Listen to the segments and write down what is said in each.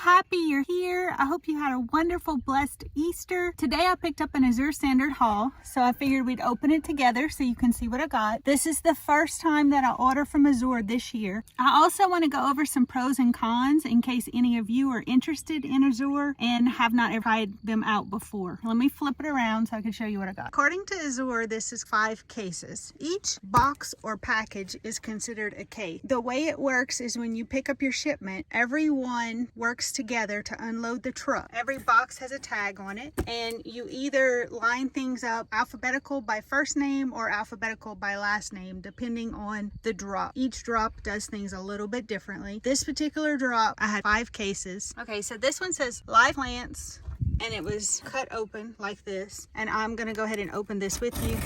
happy you're here. I hope you had a wonderful, blessed Easter. Today I picked up an AZURE standard haul, so I figured we'd open it together so you can see what I got. This is the first time that I order from AZURE this year. I also want to go over some pros and cons in case any of you are interested in AZURE and have not ever tried them out before. Let me flip it around so I can show you what I got. According to AZURE, this is 5 cases. Each box or package is considered a case. The way it works is when you pick up your shipment, everyone works together to unload the truck. Every box has a tag on it, and you either line things up alphabetical by first name or alphabetical by last name, depending on the drop. Each drop does things a little bit differently. This particular drop, I had 5 cases. Okay, so this one says live plants, and it was cut open like this. And I'm gonna go ahead and open this with you.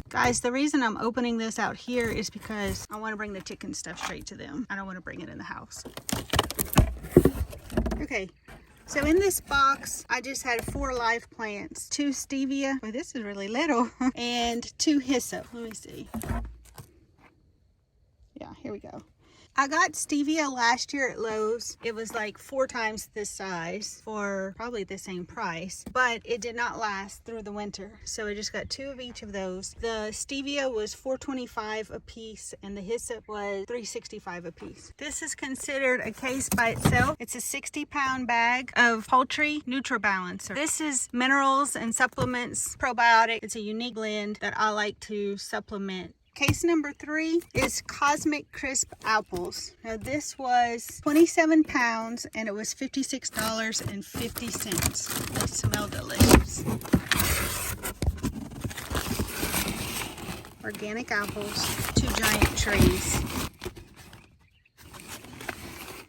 Guys, the reason I'm opening this out here is because I want to bring the chicken stuff straight to them. I don't want to bring it in the house. Okay, so in this box, I just had 4 live plants, 2 stevia, well, this is really little, and 2 hyssop. Let me see. Yeah, here we go. I got stevia last year at Lowe's. It was like 4 times this size for probably the same price, but it did not last through the winter. So I just got 2 of each of those. The stevia was $4.25 a piece and the hyssop was $3.65 a piece. This is considered a case by itself. It's a 60-pound bag of poultry NutriBalancer. This is minerals and supplements probiotic. It's a unique blend that I like to supplement. Case number 3 is Cosmic Crisp Apples. Now this was 27 pounds and it was $56.50. They smell delicious. Organic apples, 2 giant trays.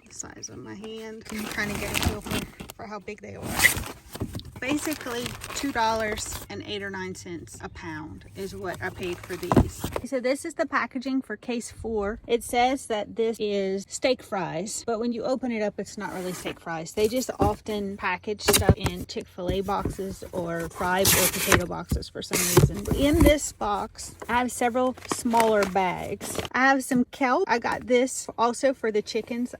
The size of my hand. I'm trying to get a feel for how big they are. Basically $2.08 or 9 cents a pound is what I paid for these. So this is the packaging for case 4. It says that this is steak fries, but when you open it up, it's not really steak fries. They just often package stuff in Chick-fil-A boxes or fried or potato boxes for some reason. In this box, I have several smaller bags. I have some kelp. I got this also for the chickens.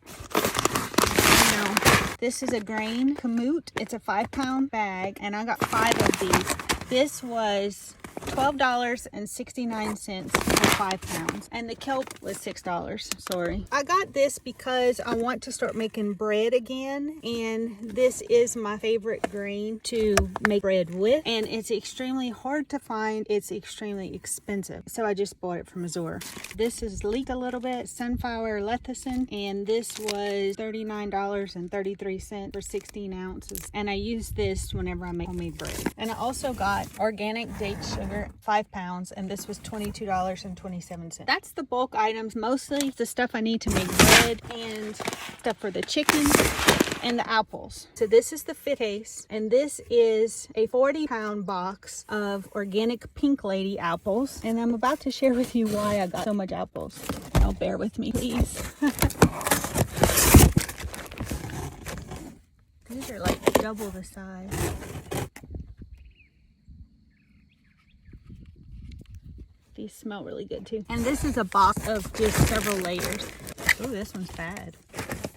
This is a grain kamut. It's a 5-pound bag, and I got 5 of these. This was $12.69 for 5 pounds, and the kelp was $6. Sorry. I got this because I want to start making bread again, and this is my favorite grain to make bread with, and it's extremely hard to find. It's extremely expensive, so I just bought it from AZURE. This is leaked a little bit, sunflower lecithin, and this was $39.33 for 16 ounces, and I use this whenever I make homemade bread. And I also got organic date sugar, 5 pounds, and this was $22.27. That's the bulk items, mostly the stuff I need to make bread and stuff for the chicken and the apples. So this is the 5th case, and this is a 40-pound box of organic Pink Lady apples, and I'm about to share with you why I got so much apples. Oh, bear with me, please. These are like double the size. These smell really good too. And this is a box of just several layers. Oh, this one's bad.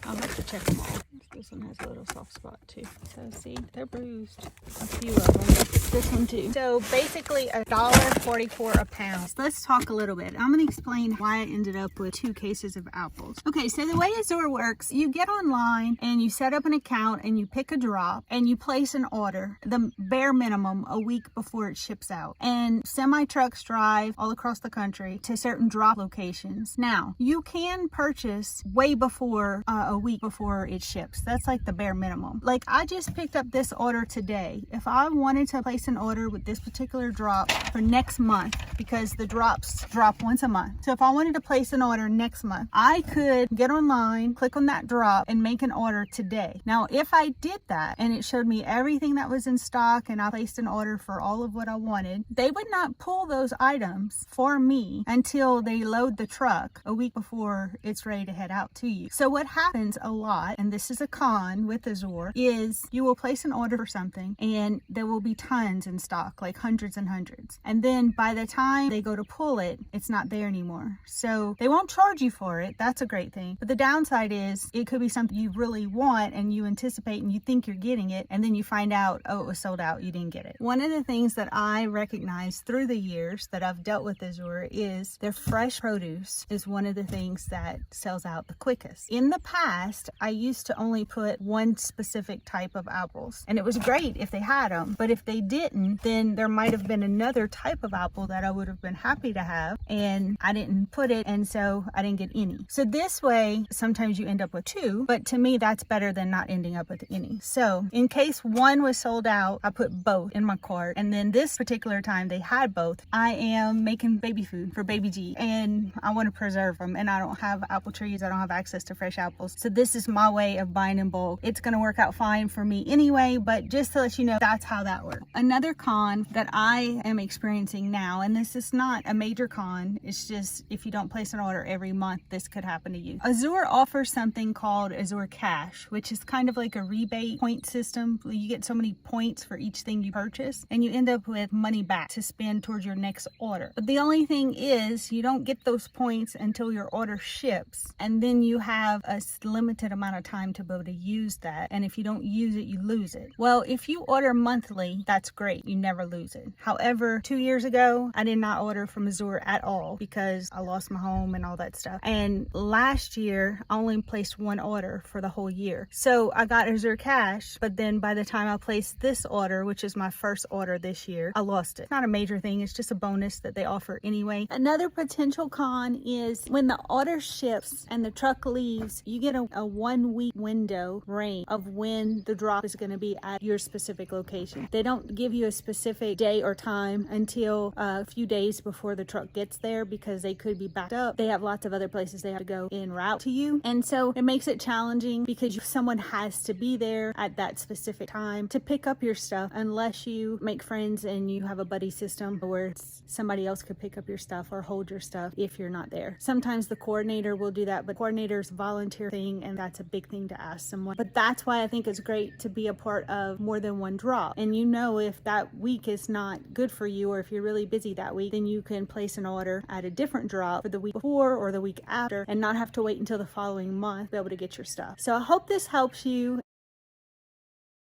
I'll have to check them all. This one has a little soft spot too. So see, they're bruised. A few of them. This one too. So basically $1.44 a pound. So let's talk a little bit. I'm going to explain why I ended up with 2 cases of apples. Okay, so the way AZURE works, you get online and you set up an account and you pick a drop and you place an order, the bare minimum, a week before it ships out. And semi-trucks drive all across the country to certain drop locations. Now, you can purchase way before a week before it ships. That's like the bare minimum. Like, I just picked up this order today. If I wanted to place an order with this particular drop for next month, because the drops drop once a month. So if I wanted to place an order next month, I could get online, click on that drop, and make an order today. Now, if I did that and it showed me everything that was in stock and I placed an order for all of what I wanted, they would not pull those items for me until they load the truck a week before it's ready to head out to you. So what happens a lot, and this is a con with Azure is you will place an order for something and there will be tons in stock, like hundreds and hundreds. And then by the time they go to pull it, it's not there anymore. So they won't charge you for it. That's a great thing. But the downside is it could be something you really want and you anticipate and you think you're getting it, and then you find out, oh, it was sold out, you didn't get it. One of the things that I recognize through the years that I've dealt with Azure is their fresh produce is one of the things that sells out the quickest. In the past, I used to only put one specific type of apples, and it was great if they had them, but if they didn't, then there might have been another type of apple that I would have been happy to have, and I didn't put it, and so I didn't get any. So this way, sometimes you end up with two, but to me, that's better than not ending up with any. So in case one was sold out, I put both in my cart, and then this particular time they had both. I am making baby food for baby G, and I want to preserve them, and I don't have apple trees. I don't have access to fresh apples. So this is my way of buying in bulk. It's going to work out fine for me anyway, but just to let you know, that's how that works. Another con that I am experiencing now, and this is not a major con, it's just if you don't place an order every month, this could happen to you. Azure offers something called Azure Cash, which is kind of like a rebate point system. You get so many points for each thing you purchase, and you end up with money back to spend towards your next order. But the only thing is you don't get those points until your order ships, and then you have a limited amount of time to be able to use that, and if you don't use it, you lose it. Well, if you order monthly, that's great. You never lose it. However, 2 years ago, I did not order from Azure at all because I lost my home and all that stuff. And last year, I only placed one order for the whole year. So I got Azure Cash, but then by the time I placed this order, which is my first order this year, I lost it. It's not a major thing. It's just a bonus that they offer anyway. Another potential con is when the order ships and the truck leaves, you get a 1 week window range of when the drop is going to be at your specific location. They don't give you a specific day or time until a few days before the truck gets there because they could be backed up. They have lots of other places they have to go en route to you. And so it makes it challenging because someone has to be there at that specific time to pick up your stuff unless you make friends and you have a buddy system where somebody else could pick up your stuff or hold your stuff if you're not there. Sometimes the coordinator will do that, but coordinator's volunteer thing, and that's a big thing to ask someone. But that's why I think it's great to be a part of more than one drop. And you know, if that week is not good for you or if you're really busy that week, then you can place an order at a different drop for the week before or the week after and not have to wait until the following month to be able to get your stuff. So I hope this helps you.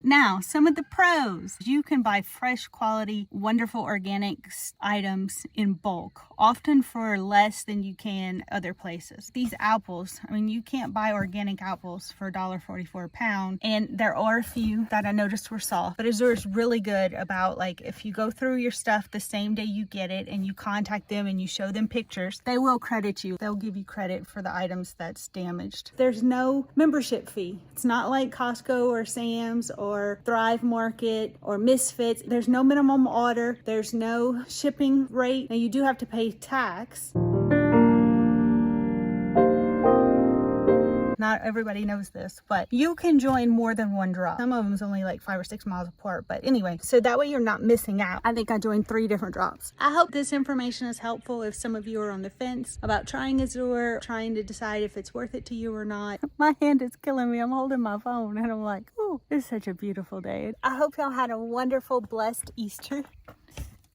Now, some of the pros. You can buy fresh quality, wonderful organic items in bulk, often for less than you can other places. These apples, I mean, you can't buy organic apples for $1.44 a pound, and there are a few that I noticed were soft, but Azure is really good about, like, if you go through your stuff the same day you get it and you contact them and you show them pictures, they will credit you. They'll give you credit for the items that's damaged. There's no membership fee. It's not like Costco or Sam's or Thrive Market or Misfits. There's no minimum order. There's no shipping rate. Now you do have to pay tax. Not everybody knows this, but you can join more than one drop. Some of them is only like 5 or 6 miles apart, but anyway, so that way you're not missing out. I think I joined 3 different drops. I hope this information is helpful if some of you are on the fence about trying Azure, trying to decide if it's worth it to you or not. My hand is killing me. I'm holding my phone and I'm like, oh, it's such a beautiful day. I hope y'all had a wonderful, blessed Easter.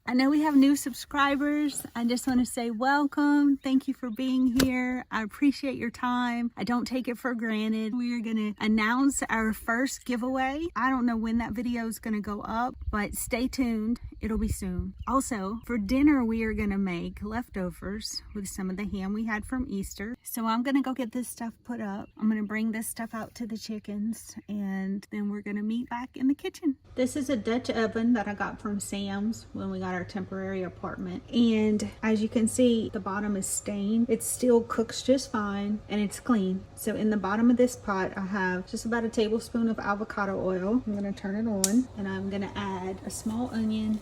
I know we have new subscribers. I just want to say welcome. Thank you for being here. I appreciate your time. I don't take it for granted. We are going to announce our first giveaway. I don't know when that video is going to go up, but stay tuned. It'll be soon. Also, for dinner, we are going to make leftovers with some of the ham we had from Easter. So I'm going to go get this stuff put up. I'm going to bring this stuff out to the chickens, and then we're going to meet back in the kitchen. This is a Dutch oven that I got from Sam's when we got our temporary apartment, and as you can see, the bottom is stained. It still cooks just fine and it's clean. So in the bottom of this pot I have just about a tablespoon of avocado oil. I'm going to turn it on, and I'm going to add a small onion,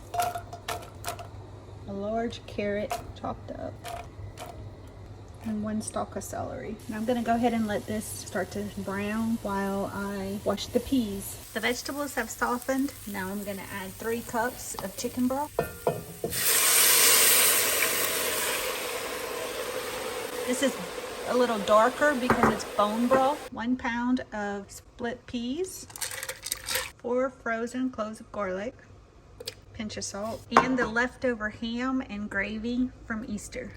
a large carrot chopped up, and 1 stalk of celery. Now I'm going to go ahead and let this start to brown while I wash the peas. The vegetables have softened. Now I'm going to add 3 cups of chicken broth. This is a little darker because it's bone broth. 1 pound of split peas, 4 frozen cloves of garlic, pinch of salt, and the leftover ham and gravy from Easter.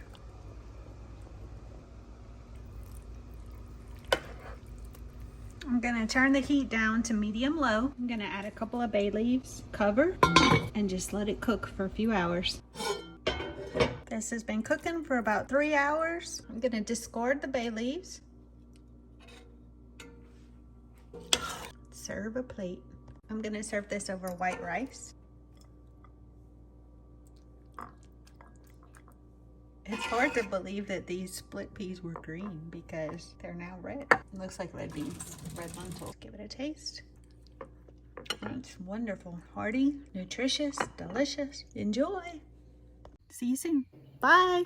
I'm gonna turn the heat down to medium-low. I'm gonna add a couple of bay leaves, cover, and just let it cook for a few hours. This has been cooking for about 3 hours. I'm gonna discard the bay leaves. Serve a plate. I'm gonna serve this over white rice. It's hard to believe that these split peas were green because they're now red. It looks like red beans, red lentils. Give it a taste. It's wonderful, hearty, nutritious, delicious. Enjoy. See you soon. Bye.